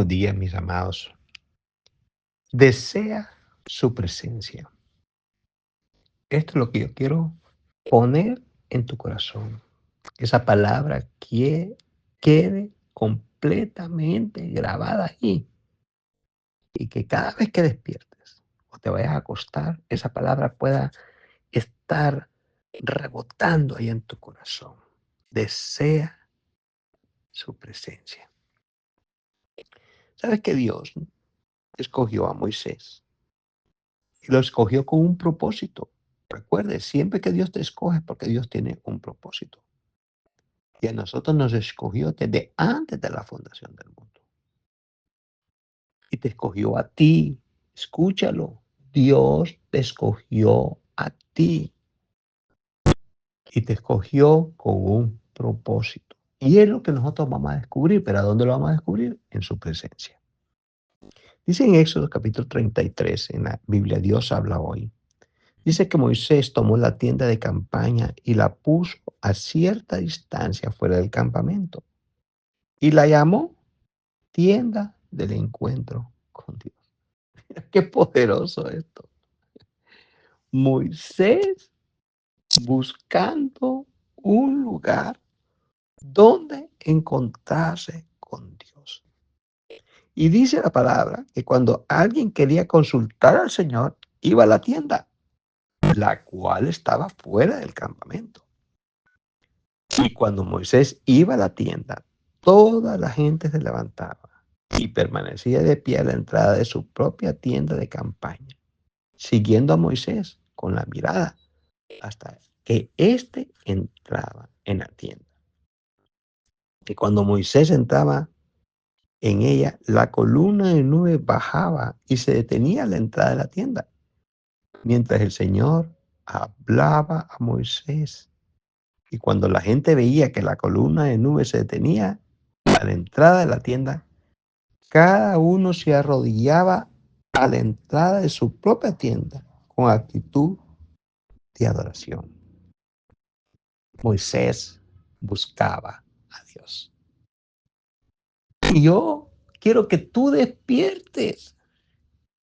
días, mis amados. Desea su presencia. Esto es lo que yo quiero poner en tu corazón. Esa palabra que quede completamente grabada ahí. Y que cada vez que despiertes o te vayas a acostar, esa palabra pueda estar rebotando ahí en tu corazón. Desea su presencia. ¿Sabes que Dios escogió a Moisés? Y lo escogió con un propósito. Recuerde, siempre que Dios te escoge es porque Dios tiene un propósito. Y a nosotros nos escogió desde antes de la fundación del mundo. Y te escogió a ti. Escúchalo. Dios te escogió a ti. Y te escogió con un propósito. Y es lo que nosotros vamos a descubrir. ¿Pero a dónde lo vamos a descubrir? En su presencia. Dice en Éxodo capítulo 33, en la Biblia, Dios habla hoy. Dice que Moisés tomó la tienda de campaña y la puso a cierta distancia fuera del campamento. Y la llamó tienda del encuentro con Dios. Mira qué poderoso esto. Moisés buscando un lugar donde encontrarse con Dios. Y dice la palabra que cuando alguien quería consultar al Señor, iba a la tienda, la cual estaba fuera del campamento. Y cuando Moisés iba a la tienda, toda la gente se levantaba y permanecía de pie a la entrada de su propia tienda de campaña, siguiendo a Moisés con la mirada hasta que éste entraba en la tienda. Y cuando Moisés entraba en ella, la columna de nube bajaba y se detenía a la entrada de la tienda, mientras el Señor hablaba a Moisés. Y cuando la gente veía que la columna de nube se detenía a la entrada de la tienda, cada uno se arrodillaba a la entrada de su propia tienda con actitud de adoración. Moisés buscaba a Dios. Y yo quiero que tú despiertes,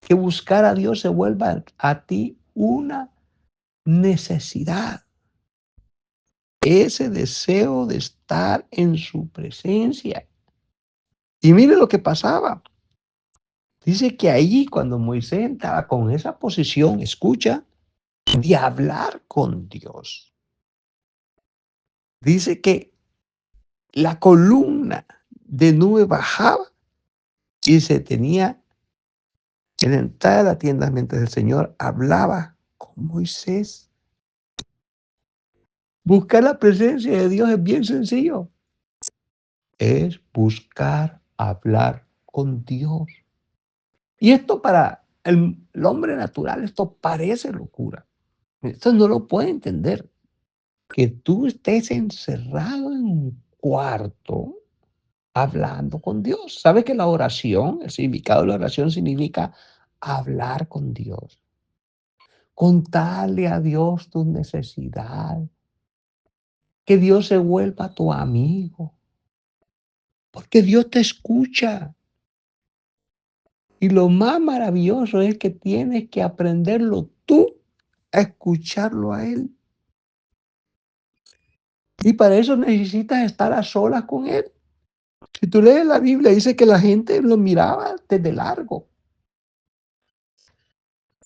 que buscar a Dios se vuelva a ti una necesidad. Ese deseo de estar en su presencia. Y mire lo que pasaba. Dice que ahí cuando Moisés estaba con esa posición, escucha, de hablar con Dios. Dice que la columna de nube bajaba y se tenía en la entrada de la tienda mientras el Señor hablaba con Moisés. Buscar la presencia de Dios es bien sencillo. Es buscar hablar con Dios. Y esto para el hombre natural, esto parece locura. Esto no lo puede entender. Que tú estés encerrado en un cuarto hablando con Dios. ¿Sabes que la oración, el significado de la oración significa hablar con Dios? Contarle a Dios tus necesidades. Que Dios se vuelva tu amigo. Porque Dios te escucha. Y lo más maravilloso es que tienes que aprenderlo tú a escucharlo a Él. Y para eso necesitas estar a solas con Él. Si tú lees la Biblia, dice que la gente lo miraba desde largo.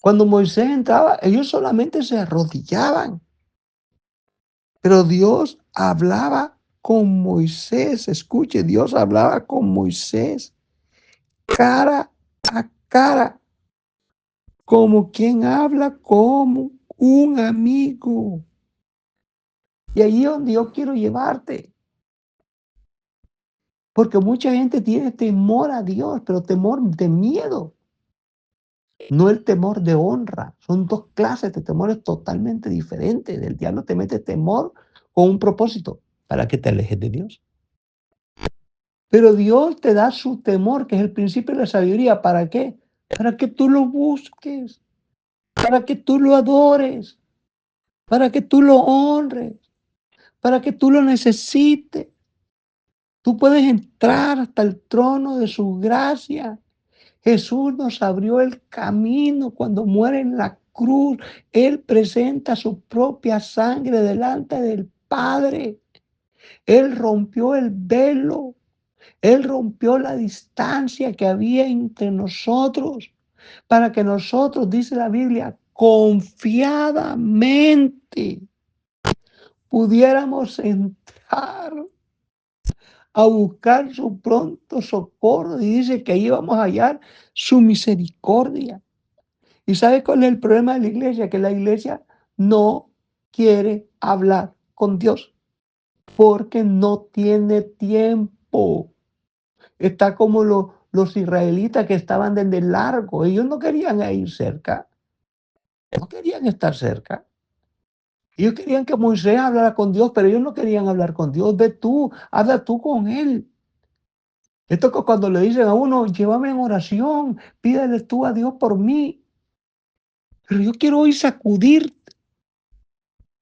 Cuando Moisés entraba, ellos solamente se arrodillaban. Pero Dios hablaba con Moisés. Escuche, Dios hablaba con Moisés cara a cara, como quien habla como un amigo. Y ahí es donde yo quiero llevarte. Porque mucha gente tiene temor a Dios, pero temor de miedo. No el temor de honra. Son dos clases de temores totalmente diferentes. El diablo te mete temor con un propósito, para que te alejes de Dios. Pero Dios te da su temor, que es el principio de la sabiduría. ¿Para qué? Para que tú lo busques, para que tú lo adores, para que tú lo honres, para que tú lo necesites. Tú puedes entrar hasta el trono de su gracia. Jesús nos abrió el camino cuando muere en la cruz. Él presenta su propia sangre delante del Padre. Él rompió el velo. Él rompió la distancia que había entre nosotros para que nosotros, dice la Biblia, confiadamente pudiéramos entrar a buscar su pronto socorro. Y dice que ahí vamos a hallar su misericordia. ¿Y sabes cuál es el problema de la iglesia? Que la iglesia no quiere hablar con Dios porque no tiene tiempo. Está como los israelitas que estaban desde largo. Ellos no querían ir cerca, no querían estar cerca. Ellos querían que Moisés hablara con Dios, pero ellos no querían hablar con Dios. Ve tú, habla tú con él. Esto es cuando le dicen a uno, llévame en oración, pídele tú a Dios por mí. Pero yo quiero hoy sacudir,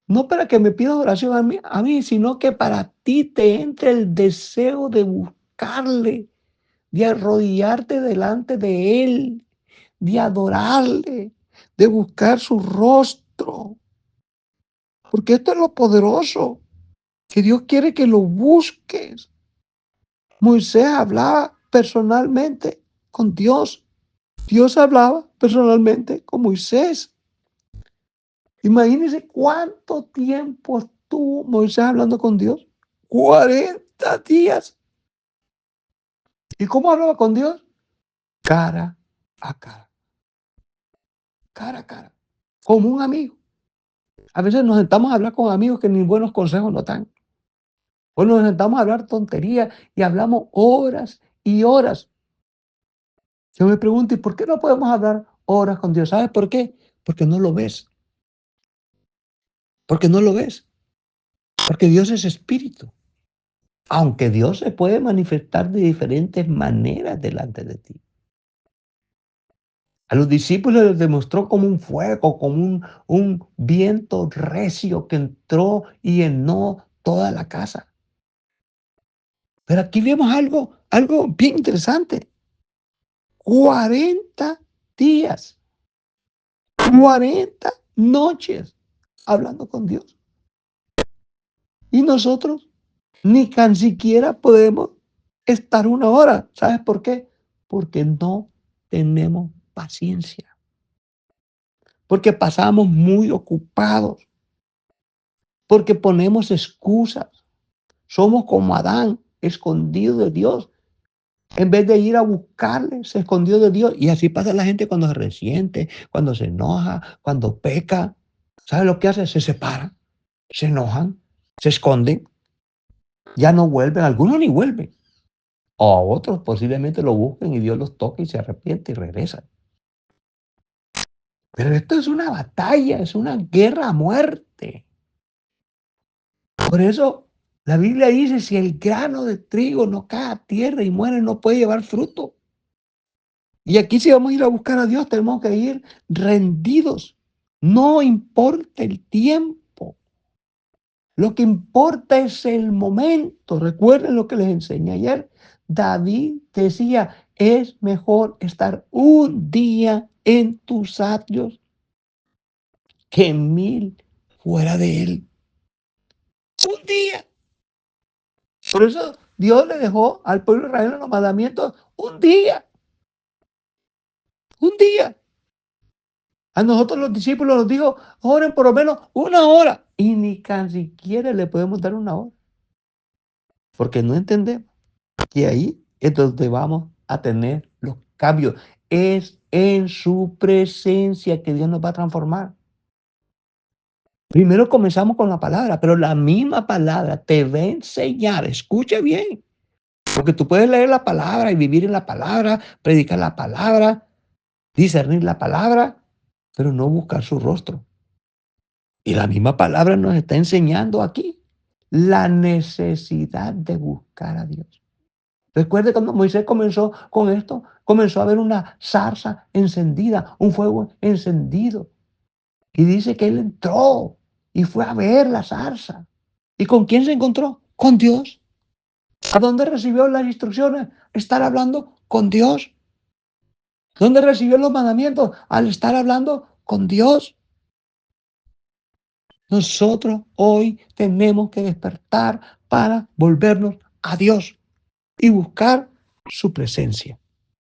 no para que me pidas oración a mí, sino que para ti te entre el deseo de buscarle, de arrodillarte delante de Él, de adorarle, de buscar su rostro. Porque esto es lo poderoso, que Dios quiere que lo busques. Moisés hablaba personalmente con Dios. Dios hablaba personalmente con Moisés. Imagínense cuánto tiempo estuvo Moisés hablando con Dios. 40 días. ¿Y cómo hablaba con Dios? Cara a cara. Cara a cara. Como un amigo. A veces nos sentamos a hablar con amigos que ni buenos consejos nos dan. O nos sentamos a hablar tonterías y hablamos horas y horas. Yo me pregunto, ¿y por qué no podemos hablar horas con Dios? ¿Sabes por qué? Porque no lo ves. Porque no lo ves. Porque Dios es espíritu. Aunque Dios se puede manifestar de diferentes maneras delante de ti. A los discípulos les demostró como un fuego, como un viento recio que entró y llenó toda la casa. Pero aquí vemos algo bien interesante. 40 días, 40 noches hablando con Dios. Y nosotros ni tan siquiera podemos estar una hora. ¿Sabes por qué? Porque no tenemos paciencia. Porque pasamos muy ocupados. Porque ponemos excusas. Somos como Adán, escondido de Dios. En vez de ir a buscarle, se escondió de Dios. Y así pasa la gente cuando se resiente, cuando se enoja, cuando peca. ¿Sabe lo que hace? Se separan, se enojan, se esconden, ya no vuelven. Algunos ni vuelven. O a otros posiblemente lo busquen y Dios los toca y se arrepiente y regresan. Pero esto es una batalla, es una guerra a muerte. Por eso la Biblia dice, si el grano de trigo no cae a tierra y muere, no puede llevar fruto. Y aquí si vamos a ir a buscar a Dios, tenemos que ir rendidos. No importa el tiempo. Lo que importa es el momento. Recuerden lo que les enseñé ayer. David decía, es mejor estar un día en tus atrios que 1000 fuera de él. Un día. Por eso Dios le dejó al pueblo de Israel los mandamientos un día. Un día. A nosotros los discípulos nos dijo, oren por lo menos una hora. Y ni tan siquiera le podemos dar una hora. Porque no entendemos que ahí es donde vamos a tener los cambios. Es en su presencia que Dios nos va a transformar. Primero comenzamos con la palabra, pero la misma palabra te va a enseñar. Escuche bien. Porque tú puedes leer la palabra y vivir en la palabra, predicar la palabra, discernir la palabra, pero no buscar su rostro. Y la misma palabra nos está enseñando aquí la necesidad de buscar a Dios. Recuerde cuando Moisés comenzó con esto, comenzó a ver una zarza encendida, un fuego encendido. Y dice que él entró y fue a ver la zarza. ¿Y con quién se encontró? Con Dios. ¿A dónde recibió las instrucciones? Estar hablando con Dios. ¿Dónde recibió los mandamientos? Al estar hablando con Dios. Nosotros hoy tenemos que despertar para volvernos a Dios y buscar su presencia.